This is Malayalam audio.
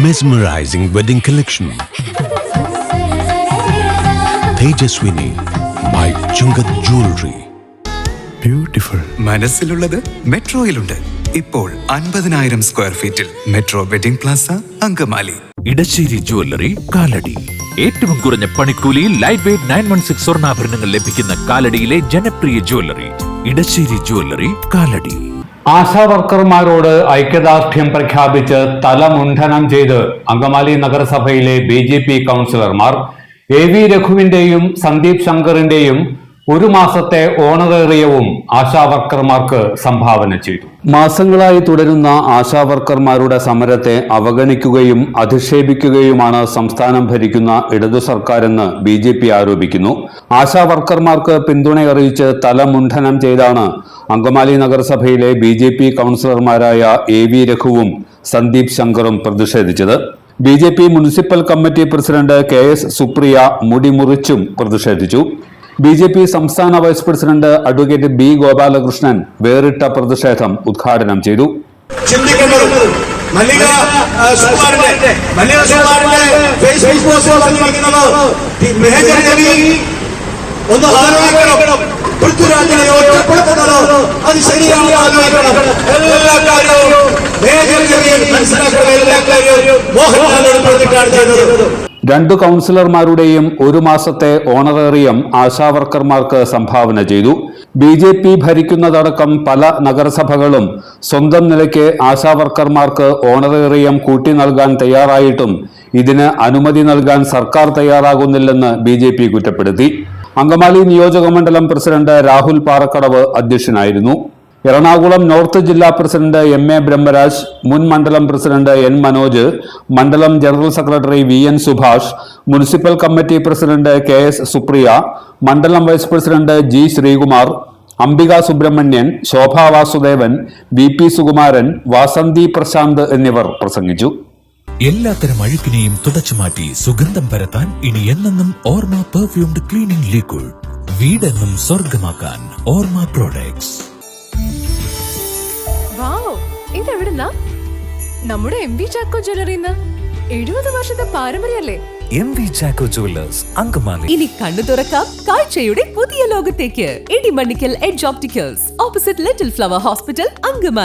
Mesmerizing wedding collection. Tejaswini by Chungat Jewelry. Beautiful. മനസ്സിലുള്ളത് മെട്രോയിലുണ്ട്. ഇപ്പോൾ 50,000 സ്ക്വയർ ഫീറ്റിൽ metro wedding plaza Angamaly. Edassery jewellery Kalady. ഏറ്റവും കുറഞ്ഞ പണിക്കൂലിയിൽ ലൈറ്റ് വെയ്റ്റ് 916 സ്വർണ്ണാഭരണങ്ങൾ ലഭിക്കുന്ന കാലടിയിലെ ജനപ്രിയ ജ്വല്ലറി ഇടശ്ശേരി ജ്വല്ലറി കാലടി. ആശാവർക്കർമാരോട് ഐക്യദാർഢ്യം പ്രഖ്യാപിച്ച് തലമുണ്ഠനം ചെയ്ത് അങ്കമാലി നഗരസഭയിലെ BJP കൗൺസിലർമാർ AV രഘുവിന്റെയും സന്ദീപ് ശങ്കറിന്റെയും ഒരു മാസത്തെ ഓണറേറിയവും ആശാവർക്കർമാർക്ക് സംഭാവന ചെയ്തു. മാസങ്ങളായി തുടരുന്ന ആശാവർക്കർമാരുടെ സമരത്തെ അവഗണിക്കുകയും അധിക്ഷേപിക്കുകയുമാണ് സംസ്ഥാനം ഭരിക്കുന്ന ഇടതു സർക്കാരെന്ന് BJP ആരോപിക്കുന്നു. ആശാവർക്കർമാർക്ക് പിന്തുണയറിയിച്ച് തലമുണ്ഠനം ചെയ്താണ് അങ്കമാലി നഗരസഭയിലെ BJP കൗൺസിലർമാരായ AV രഘുവും സന്ദീപ് ശങ്കറും പ്രതിഷേധിച്ചത്. BJP municipal committee president KS Supriya മുടിമുറിച്ചും പ്രതിഷേധിച്ചു. BJP സംസ്ഥാന vice president advocate B Gopalakrishnan വേറിട്ട പ്രതിഷേധം ഉദ്ഘാടനം ചെയ്തു. രണ്ടു കൗൺസിലർമാരുടെയും ഒരു മാസത്തെ ഓണറേറിയം ആശാവർക്കർമാർക്ക് സംഭാവന ചെയ്തു. BJP ഭരിക്കുന്നതടക്കം പല നഗരസഭകളും സ്വന്തം നിലയ്ക്ക് ആശാവർക്കർമാർക്ക് ഓണറേറിയം കൂട്ടി നൽകാൻ തയ്യാറായിട്ടും ഇതിന് അനുമതി നൽകാൻ സർക്കാർ തയ്യാറാകുന്നില്ലെന്ന് BJP കുറ്റപ്പെടുത്തി. അങ്കമാലി നിയോജകമണ്ഡലം പ്രസിഡന്റ് രാഹുൽ പാറക്കടവ് അധ്യക്ഷനായിരുന്നു. എറണാകുളം നോർത്ത് ജില്ലാ പ്രസിഡന്റ് MA ബ്രഹ്മരാജ്, മുൻ മണ്ഡലം പ്രസിഡന്റ് N മനോജ്, മണ്ഡലം general secretary VN Subhash, municipal committee president KS Supriya, മണ്ഡലം vice president G Sreekumar, Ambika Subramanian, Shobha Vasudevan, VP Sukumaran, Vasanthi Prasanth എന്നിവർ പ്രസംഗിച്ചു. എല്ലാത്തരം അഴുക്കിനെയും തുടച്ചുമാറ്റി സുഗന്ധം പരത്താൻ ഇനി എന്നെന്നും ഓർമ്മ പെർഫ്യൂംഡ് ക്ലീനിംഗ് ലിക്വിഡ്. വീടെന്നും സ്വർഗമാക്കാൻ ഓർമ്മ പ്രോഡക്ട്സ്. ഇതെവിടുന്നാ? നമ്മുടെ MV ചാക്കോ ജ്വല്ലറിന്ന് 70 വർഷത്തെ പാരമ്പര്യല്ലേ? MV Chacko jewellers Angamaly. ഇനി കണ്ണു തുറക്കാം കാഴ്ചയുടെ പുതിയ ലോകത്തേക്ക്. Idimannickal edge opticals, opposite little flower hospital, Angamaly.